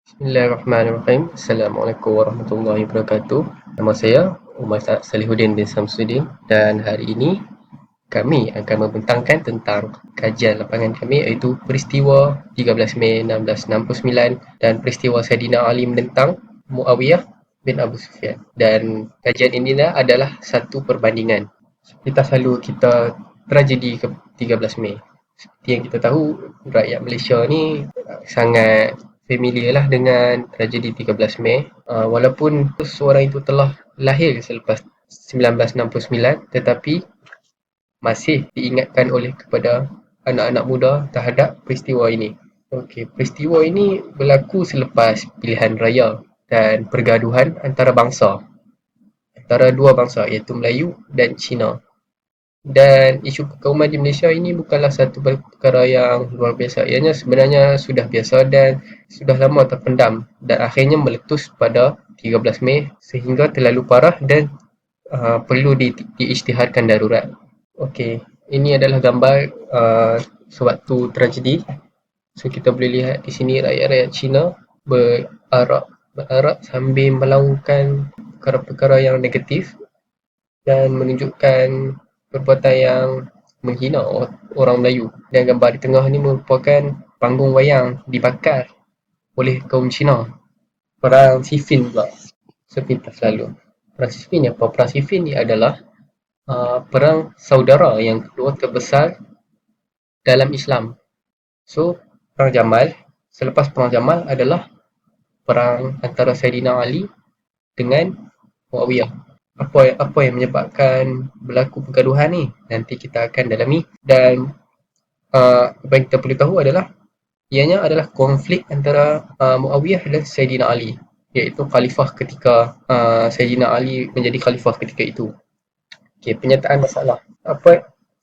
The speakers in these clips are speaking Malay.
Bismillahirrahmanirrahim. Assalamualaikum warahmatullahi wabarakatuh. Nama saya Umar Salihuddin bin Samsudin dan hari ini kami akan membentangkan tentang kajian lapangan kami iaitu peristiwa 13 Mei 1669 dan peristiwa Saidina Ali menentang Muawiyah bin Abu Sufyan. Dan kajian ini adalah satu perbandingan. Kita selalu tragedi ke 13 Mei. Seperti yang kita tahu, rakyat Malaysia ni sangat familiar lah dengan tragedi 13 Mei. Walaupun seorang itu telah lahir selepas 1969, tetapi masih diingatkan oleh kepada anak-anak muda terhadap peristiwa ini. Okey, peristiwa ini berlaku selepas pilihan raya dan pergaduhan antara bangsa, antara dua bangsa iaitu Melayu dan Cina. Dan isu kekauman di Malaysia ini bukanlah satu perkara yang luar biasa. Ianya sebenarnya sudah biasa dan sudah lama terpendam dan akhirnya meletus pada 13 Mei sehingga terlalu parah dan perlu diisytiharkan darurat. Okey, ini adalah gambar sewaktu tragedi. So kita boleh lihat di sini rakyat-rakyat Cina berarak sambil melaungkan perkara-perkara yang negatif dan menunjukkan perbuatan yang menghina orang Melayu. Dan gambar di tengah ni merupakan panggung wayang dibakar oleh kaum Cina. Perang Siffin pula. Sepintas lalu. Perang Siffin ni apa? Perang Siffin ni adalah perang saudara yang kedua terbesar dalam Islam. So, Perang Jamal, selepas Perang Jamal adalah perang antara Saidina Ali dengan Muawiyah. Apa yang menyebabkan berlaku pergaduhan ni? Nanti kita akan dalami. Dan apa yang kita perlu tahu adalah ianya adalah konflik antara Muawiyah dan Saidina Ali, iaitu khalifah ketika Saidina Ali menjadi khalifah ketika itu. Okey, penyataan masalah.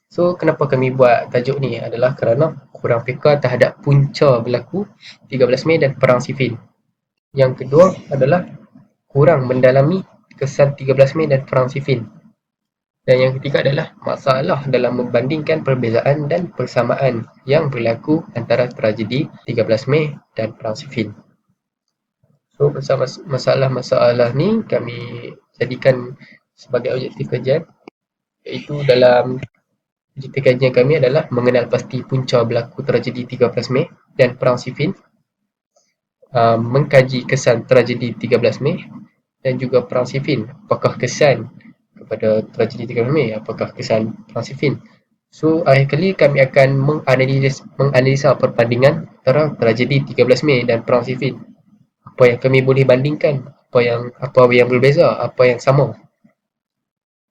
So, kenapa kami buat tajuk ni adalah kerana kurang peka terhadap punca berlaku 13 Mei dan Perang Siffin. Yang kedua adalah kurang mendalami kesan 13 Mei dan Perang Siffin. Dan yang ketiga adalah masalah dalam membandingkan perbezaan dan persamaan yang berlaku antara tragedi 13 Mei dan Perang Siffin. So, masalah-masalah ni kami jadikan sebagai objektif kajian, iaitu dalam objektif kajian kami adalah mengenal pasti punca berlaku tragedi 13 Mei dan Perang Siffin, mengkaji kesan tragedi 13 Mei dan juga Perang Siffin. Apakah kesan kepada tragedi 13 Mei? Apakah kesan Perang Siffin? So, akhir kali kami akan menganalisa perbandingan antara tragedi 13 Mei dan Perang Siffin. Apa yang kami boleh bandingkan? Apa yang berbeza? Apa yang sama?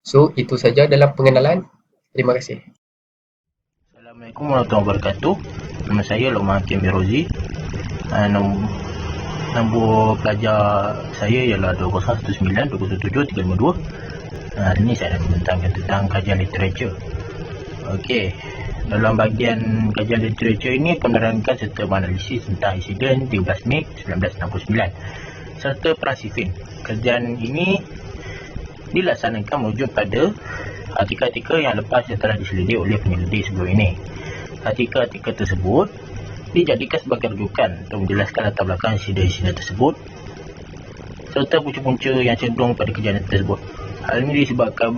So, itu saja dalam pengenalan. Terima kasih. Assalamualaikum warahmatullahi wabarakatuh. Nama saya Lokman Hakim Mirozi. Nombor pelajar saya ialah 2019-217-352. Hari ini saya akan membentangkan tentang kajian literatur. Okey, dalam bahagian kajian literatur ini akan menerangkan serta menganalisis tentang insiden 13 Mei 1969 serta Perang Siffin. Kajian ini dilaksanakan merujuk pada artikel-artikel yang lepas yang telah diselidik oleh penyelidik sebelum ini. Artikel-artikel tersebut dijadikan sebagai rujukan untuk menjelaskan latar belakang insiden-insiden tersebut serta punca-punca yang cenderung pada kejadian tersebut. Hal ini disebabkan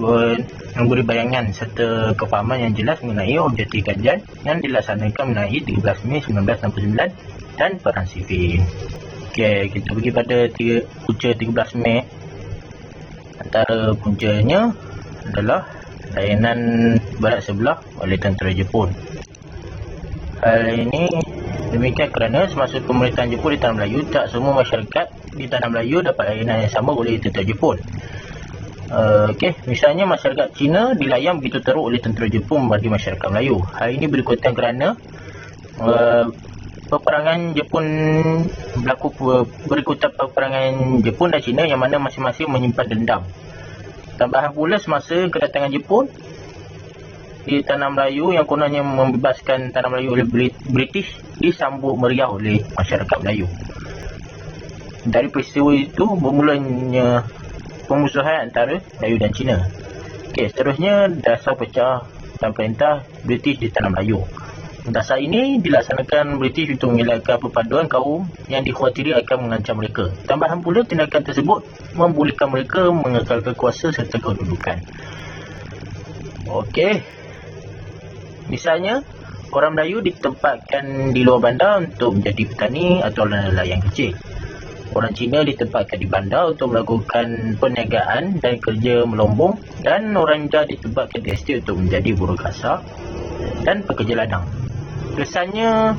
memberi bayangan serta kefahaman yang jelas mengenai objektif kajian yang dilaksanakan mengenai 13 Mei 1969 dan Perang Siffin. Okey, kita pergi pada punca 13 Mei. Antara puncanya adalah layanan barat sebelah oleh tentera Jepun. Hal ini demikian kerana semasa pemerintahan Jepun di Tanah Melayu, tak semua masyarakat di Tanah Melayu dapat layanan yang sama oleh tentera Jepun. Misalnya masyarakat Cina dilayang begitu teruk oleh tentera Jepun bagi masyarakat Melayu. Hal ini berikutan kerana peperangan Jepun berlaku berikutan peperangan Jepun dan Cina yang mana masing-masing menyimpan dendam. Tambahan pula semasa kedatangan Jepun di Tanah Melayu yang kononnya membebaskan Tanah Melayu oleh British disambut meriah oleh masyarakat Melayu. Dari peristiwa itu bermulanya pemusuhan antara Melayu dan Cina. Okey, seterusnya dasar pecah dan perintah British di Tanah Melayu. Dasar ini dilaksanakan British untuk mengelakkan perpaduan kaum yang dikhawatiri akan mengancam mereka. Tambahan pula, tindakan tersebut membolehkan mereka mengekalkan kuasa serta kedudukan. Okey. Misalnya, orang Melayu ditempatkan di luar bandar untuk menjadi petani atau nelayan kecil. Orang Cina ditempatkan di bandar untuk melakukan perniagaan dan kerja melombong, dan orang India ditempatkan di estet untuk menjadi buruh kasar dan pekerja ladang. Kesannya,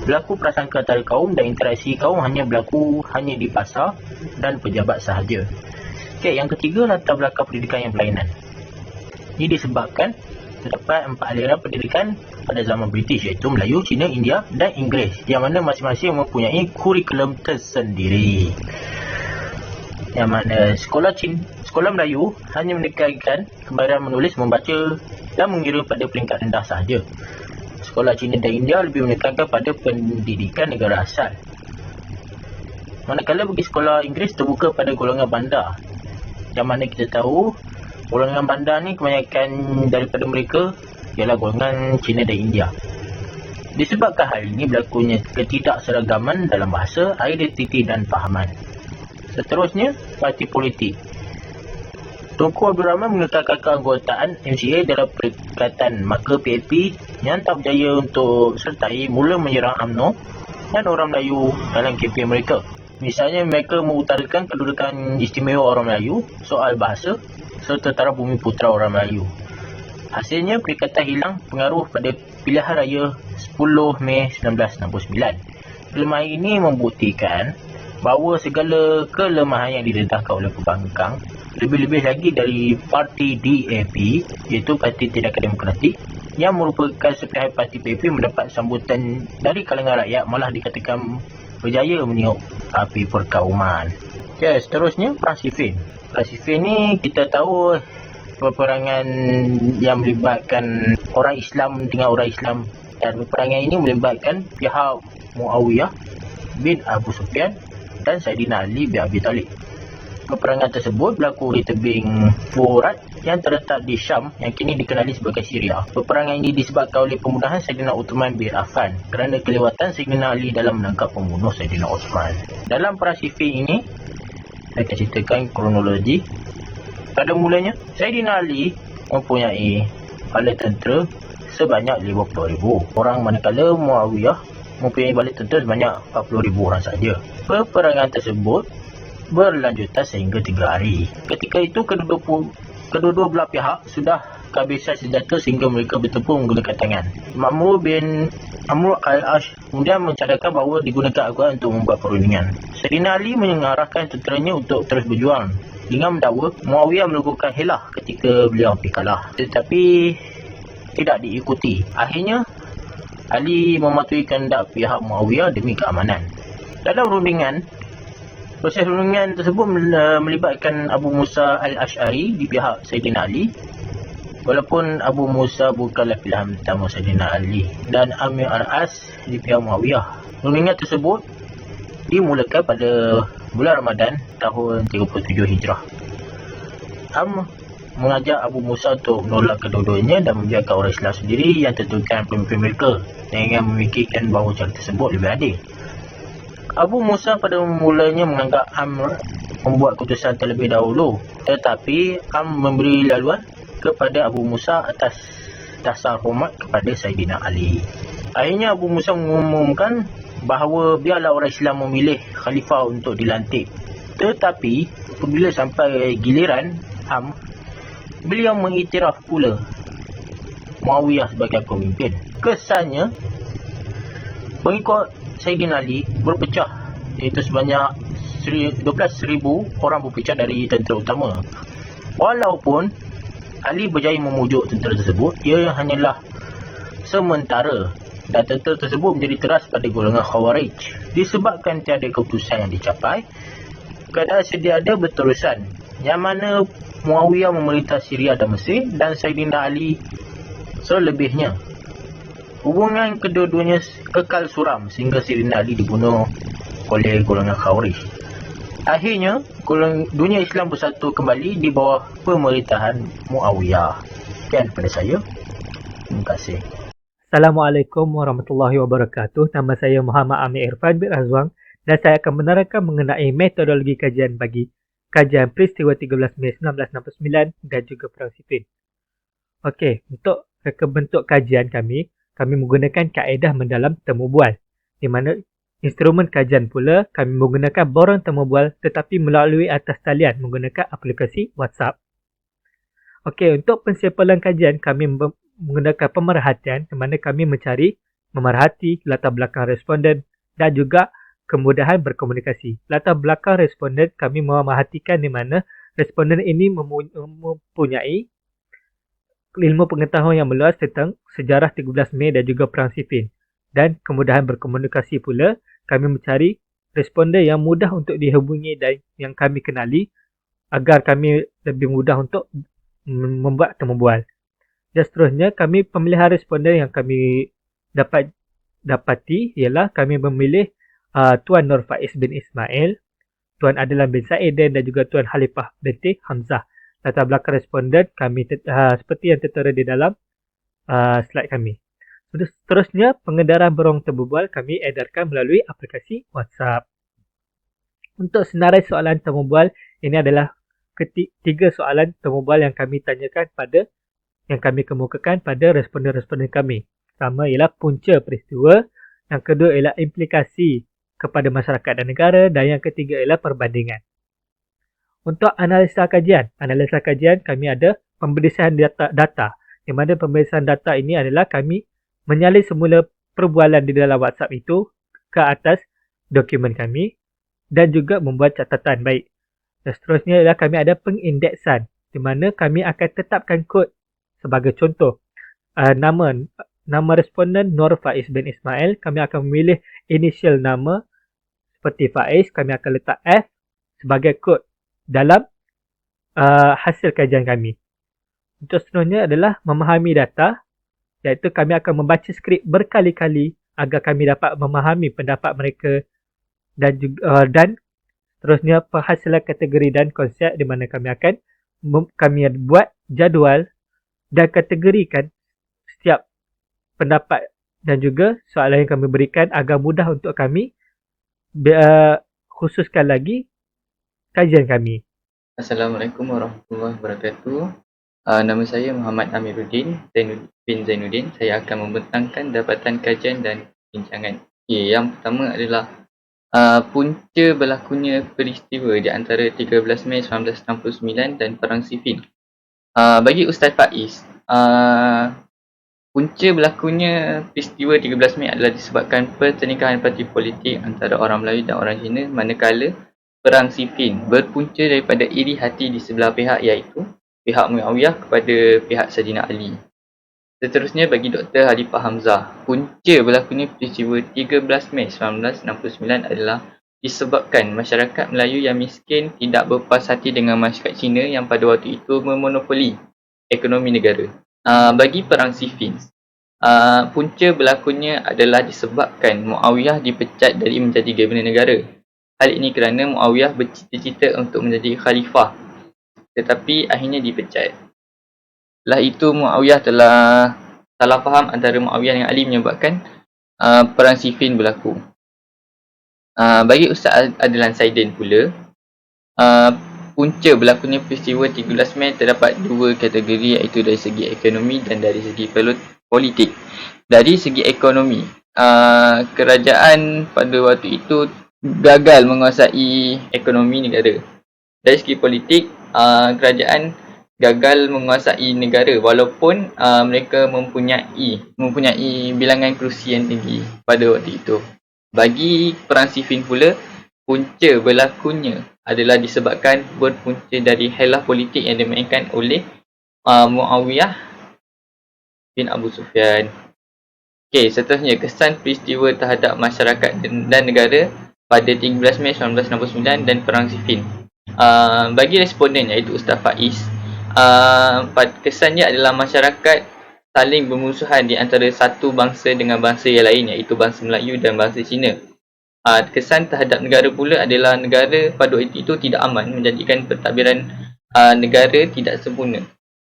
berlaku prasangka antara kaum dan interaksi kaum hanya berlaku di pasar dan pejabat sahaja. Okey, yang ketiga, latar belakang pendidikan yang berlainan. Ini disebabkan terdapat 4 aliran pendidikan pada zaman British, iaitu Melayu, Cina, India dan Inggeris, yang mana masing-masing mempunyai kurikulum tersendiri. Yang mana sekolah Melayu hanya menekankan kemahiran menulis, membaca dan mengira pada peringkat rendah sahaja. Sekolah Cina dan India lebih menekankan pada pendidikan negara asal. Manakala bagi sekolah Inggeris terbuka pada golongan bandar, yang mana kita tahu golongan bandar ni kebanyakan daripada mereka ialah golongan Cina dan India. Disebabkan hal ini berlakunya ketidakseragaman dalam bahasa, identiti dan fahaman. Seterusnya, parti politik. Tunku Abdul Rahman mengekalkan keanggotaan MCA dalam perikatan, maka PAP yang tak berjaya untuk sertai mula menyerang UMNO dan orang Melayu dalam kempen mereka. Misalnya, mereka mengutarakan kedudukan istimewa orang Melayu, soal bahasa serta taraf bumi putera orang Melayu. Hasilnya, perikatan hilang pengaruh pada pilihan raya 10 Mei 1969. Kelemahan ini membuktikan bahawa segala kelemahan yang didedahkan oleh pembangkang, lebih-lebih lagi dari parti DAP, iaitu Parti Tindakan Demokratik, yang merupakan sepihak parti PAP mendapat sambutan dari kalangan rakyat, malah dikatakan berjaya meniup api perkauman. Okay, seterusnya, Perang Siffin. Perang Siffin ni kita tahu peperangan yang melibatkan orang Islam dengan orang Islam, dan peperangan ini melibatkan pihak Muawiyah bin Abu Sufyan dan Saidina Ali bin Abi Talib. Peperangan tersebut berlaku di tebing Furat yang terletak di Syam yang kini dikenali sebagai Syria. Peperangan ini disebabkan oleh pembunuhan Saidina Uthman bin Affan kerana kelewatan Saidina Ali dalam menangkap pembunuh Saidina Uthman. Dalam Perang Siffin ini, saya akan ceritakan kronologi. Pada mulanya, Saidina Ali mempunyai bala tentera sebanyak 50,000 orang, manakala Muawiyah mempunyai bala tentera sebanyak 40,000 orang saja. Peperangan tersebut berlanjutan sehingga 3 hari. Ketika itu, kedua-dua belah pihak sudah kehabisan senjata sehingga mereka bertempur menggunakan tangan. Amr al-Ash kemudian mencadangkan bahawa digunakan Al-Quran untuk membuat perundingan. Saidina Ali mengarahkan tenteranya untuk terus berjuang dengan mendakwa Muawiyah melakukan helah ketika beliau hampir kalah, tetapi tidak diikuti. Akhirnya, Ali mematuhi kehendak pihak Muawiyah demi keamanan. Dalam proses rundingan tersebut melibatkan Abu Musa al-Ash'ari di pihak Saidina Ali, walaupun Abu Musa bukanlah pilihan pertama Saidina Ali, dan Amir al-As di pihak Muawiyah. Rundingan tersebut dimulakan pada bulan Ramadan tahun 37 Hijrah. Mengajak Abu Musa untuk menolak kedua-duanya dan membiarkan orang Islam sendiri yang tentukan pemimpin mereka, dengan memikirkan bahawa cara tersebut lebih adil. Abu Musa pada mulanya menganggap Amr membuat keputusan terlebih dahulu, tetapi Amr memberi laluan kepada Abu Musa atas dasar hormat kepada Saidina Ali. Akhirnya Abu Musa mengumumkan bahawa biarlah orang Islam memilih khalifah untuk dilantik. Tetapi apabila sampai giliran Amr, beliau mengiktiraf pula Muawiyah sebagai pemimpin. Kesannya, pengikut Saidina Ali berpecah, iaitu sebanyak 12,000 orang berpecah dari tentera utama. Walaupun Ali berjaya memujuk tentera tersebut, ia hanyalah sementara, dan tentera tersebut menjadi teras pada golongan Khawarij. Disebabkan tiada keputusan yang dicapai, keadaan sedia ada berterusan, yang mana Muawiyah memerintah Syria dan Mesir, dan Saidina Ali selebihnya. Hubungan kedua-duanya kekal suram sehingga Saidina Ali dibunuh oleh golongan Khawarij. Akhirnya, dunia Islam bersatu kembali di bawah pemerintahan Muawiyah. Sekian daripada saya. Terima kasih. Assalamualaikum warahmatullahi wabarakatuh. Nama saya Muhammad Amir Irfan bin Azwang dan saya akan menerangkan mengenai metodologi kajian bagi kajian peristiwa 13 Mei 1969 dan juga Perang Siffin. Okey, untuk reka bentuk kajian kami menggunakan kaedah mendalam temu bual, di mana instrumen kajian pula kami menggunakan borang temu bual tetapi melalui atas talian menggunakan aplikasi WhatsApp. Okey, untuk pensimpulan kajian kami menggunakan pemerhatian di mana kami memerhati latar belakang responden dan juga kemudahan berkomunikasi. Latar belakang responden kami memerhatikan di mana responden ini mempunyai ilmu pengetahuan yang meluas tentang sejarah 13 Mei dan juga Perang Siffin. Dan kemudahan berkomunikasi pula, kami mencari responden yang mudah untuk dihubungi dan yang kami kenali agar kami lebih mudah untuk membuat temu bual. Dan seterusnya, kami pemilihan responden yang kami dapati ialah kami memilih Tuan Nur Faiz bin Ismail, Tuan Adlan bin Saiden dan juga Tuan Halifah binti Hamzah. Latar belakang responden kami seperti yang tertera di dalam slide kami. Seterusnya, pengedaran borang temu bual kami edarkan melalui aplikasi WhatsApp. Untuk senarai soalan temu bual, ini adalah tiga soalan temu bual yang kami tanyakan yang kami kemukakan pada responden-responden kami. Pertama ialah punca peristiwa, yang kedua ialah implikasi kepada masyarakat dan negara dan yang ketiga ialah perbandingan. Untuk analisa kajian kami ada pemberian data. Di mana pemberian data ini adalah kami menyalin semula perbualan di dalam WhatsApp itu ke atas dokumen kami dan juga membuat catatan baik. Dan seterusnya ialah kami ada pengindeksan di mana kami akan tetapkan kod sebagai contoh. Nama responden Nur Faiz bin Ismail, kami akan memilih inisial nama seperti Faiz, kami akan letak F sebagai kod dalam hasil kajian kami. Untuk seterusnya adalah memahami data, iaitu kami akan membaca skrip berkali-kali agar kami dapat memahami pendapat mereka dan seterusnya penghasilan kategori dan konsep di mana kami buat jadual dan kategorikan setiap pendapat dan juga soalan yang kami berikan agar mudah untuk kami khususkan lagi kajian kami. Assalamualaikum warahmatullahi wabarakatuh. Nama saya Muhammad Amiruddin bin Zainuddin. Saya akan membentangkan dapatan kajian dan bincangan. Yang pertama adalah punca berlakunya peristiwa di antara 13 Mei 1969 dan Perang Siffin. Bagi Ustaz Faiz, punca berlakunya peristiwa 13 Mei adalah disebabkan pertelingkahan parti politik antara orang Melayu dan orang Cina, manakala Perang Siffin berpunca daripada iri hati di sebelah pihak, iaitu pihak Muawiyah kepada pihak Saidina Ali. Seterusnya bagi Dr. Halifah Hamzah, punca berlakunya peristiwa 13 Mei 1969 adalah disebabkan masyarakat Melayu yang miskin tidak berpuas hati dengan masyarakat Cina yang pada waktu itu memonopoli ekonomi negara. Bagi Perang Siffin, punca berlakunya adalah disebabkan Muawiyah dipecat dari menjadi Gubernur negara. Hal ini kerana Muawiyah bercita-cita untuk menjadi khalifah, tetapi akhirnya dipecat. Setelah itu Muawiyah telah salah faham antara Muawiyah dengan Ali menyebabkan Perang Siffin berlaku. Bagi Ustaz Adlan Saiden pula, punca berlakunya peristiwa 13 Mei terdapat dua kategori, iaitu dari segi ekonomi dan dari segi politik. Dari segi ekonomi, kerajaan pada waktu itu gagal menguasai ekonomi negara. Dari segi politik, kerajaan gagal menguasai negara walaupun mereka mempunyai bilangan kerusi yang tinggi pada waktu itu. Bagi Perang Siffin pula, punca berlakunya adalah disebabkan berpunca dari khilaf politik yang dimainkan oleh Muawiyah bin Abu Sufyan. Okey, seterusnya kesan peristiwa terhadap masyarakat dan negara pada 13 Mei 1969 dan Perang Siffin. Bagi responden iaitu Ustaz Faiz, kesannya adalah masyarakat saling bermusuhan di antara satu bangsa dengan bangsa yang lain, iaitu bangsa Melayu dan bangsa Cina. Kesan terhadap negara pula adalah negara pada waktu itu tidak aman, menjadikan pentadbiran negara tidak sempurna,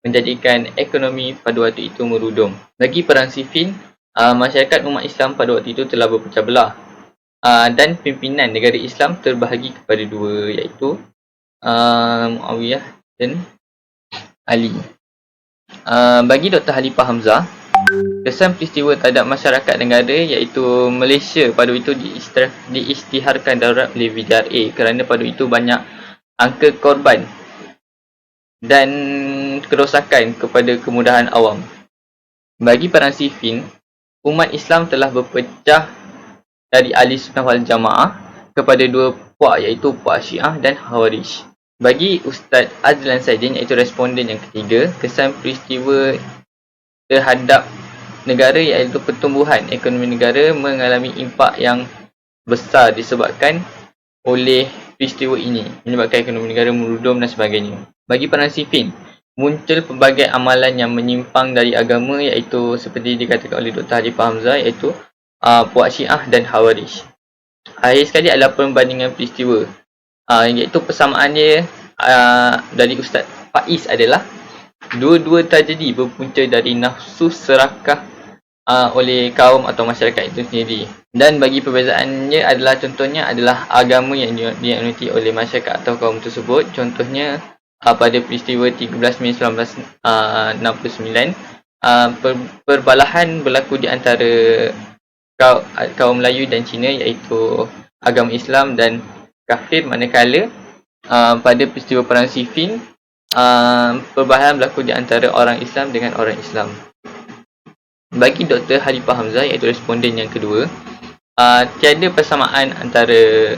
menjadikan ekonomi pada waktu itu merudum. Bagi Perang Siffin, masyarakat umat Islam pada waktu itu telah berpecah belah. Dan pimpinan negara Islam terbahagi kepada dua, iaitu Muawiyah dan Ali. Bagi Dr. Khalifah Hamzah, kesan peristiwa terhadap masyarakat negara iaitu Malaysia pada itu diisytiharkan darurat oleh VJRA kerana pada itu banyak angka korban dan kerosakan kepada kemudahan awam. Bagi Perang Siffin, umat Islam telah berpecah dari Ahli Sunnah wal Jamaah kepada dua puak, iaitu puak Syiah dan Khawarij. Bagi Ustaz Azlan Saidin, iaitu responden yang ketiga, kesan peristiwa terhadap negara iaitu pertumbuhan ekonomi negara mengalami impak yang besar disebabkan oleh peristiwa ini, menyebabkan ekonomi negara merudum dan sebagainya. Bagi Perang Siffin, muncul pelbagai amalan yang menyimpang dari agama, iaitu seperti dikatakan oleh Dr. Khalifah Hamzah, iaitu puak Syiah dan Khawarij. Akhir sekali adalah perbandingan peristiwa, iaitu persamaan dia dari Ustaz Faiz adalah dua-dua tragedi berpunca dari nafsu serakah oleh kaum atau masyarakat itu sendiri. Dan bagi perbezaannya adalah, contohnya adalah agama yang dianuti oleh masyarakat atau kaum tersebut. Contohnya pada peristiwa 13 Mei 1969, perbalahan berlaku di antara kaum Melayu dan Cina, iaitu agama Islam dan kafir, manakala pada peristiwa Perang Siffin, perbalahan berlaku di antara orang Islam dengan orang Islam. Bagi Dr. Khalifah Hamzah, iaitu responden yang kedua, tiada persamaan antara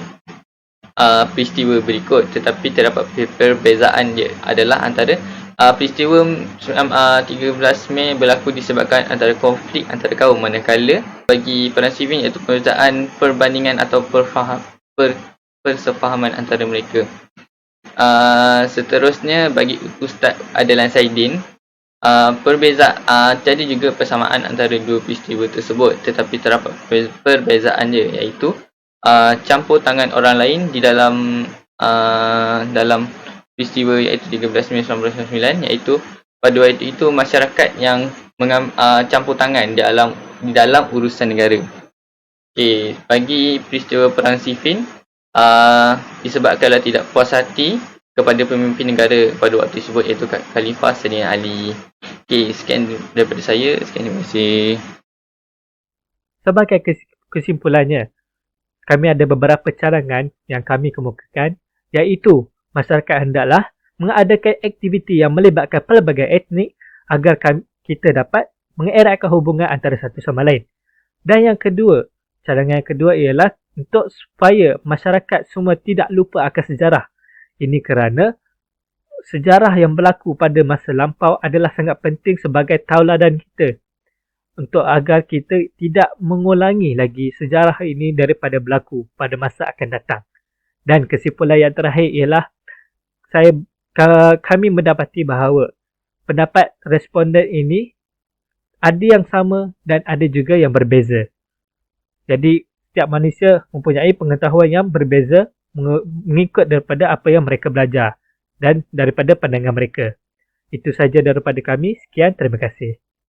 peristiwa berikut, tetapi terdapat perbezaan dia adalah antara peristiwa 13 Mei berlaku disebabkan antara konflik antara kaum, manakala bagi Perang Siffin iaitu perbezaan perbandingan atau persefahaman antara mereka. Seterusnya bagi Ustaz Adlan Saidin, tiada juga persamaan antara dua peristiwa tersebut, tetapi terdapat perbezaan dia, iaitu campur tangan orang lain di dalam peristiwa iaitu 13 Mei 1999, iaitu pada waktu itu masyarakat yang campur tangan di dalam urusan negara. Okey, bagi peristiwa Perang Siffin, disebabkanlah tidak puas hati kepada pemimpin negara pada waktu tersebut, iaitu Khalifah Sayyidina Ali. Okey, sekian daripada saya. Sekian, terima kasih. Sebagai kesimpulannya, kami ada beberapa cadangan yang kami kemukakan, iaitu masyarakat hendaklah mengadakan aktiviti yang melibatkan pelbagai etnik agar kita dapat mengeratkan hubungan antara satu sama lain. Dan yang kedua, cadangan yang kedua ialah untuk supaya masyarakat semua tidak lupa akan sejarah. Ini kerana sejarah yang berlaku pada masa lampau adalah sangat penting sebagai tauladan kita, untuk agar kita tidak mengulangi lagi sejarah ini daripada berlaku pada masa akan datang. Dan kesimpulan yang terakhir ialah kami mendapati bahawa pendapat responden ini ada yang sama dan ada juga yang berbeza. Jadi setiap manusia mempunyai pengetahuan yang berbeza mengikut daripada apa yang mereka belajar dan daripada pandangan mereka. Itu saja daripada kami. Sekian, terima kasih.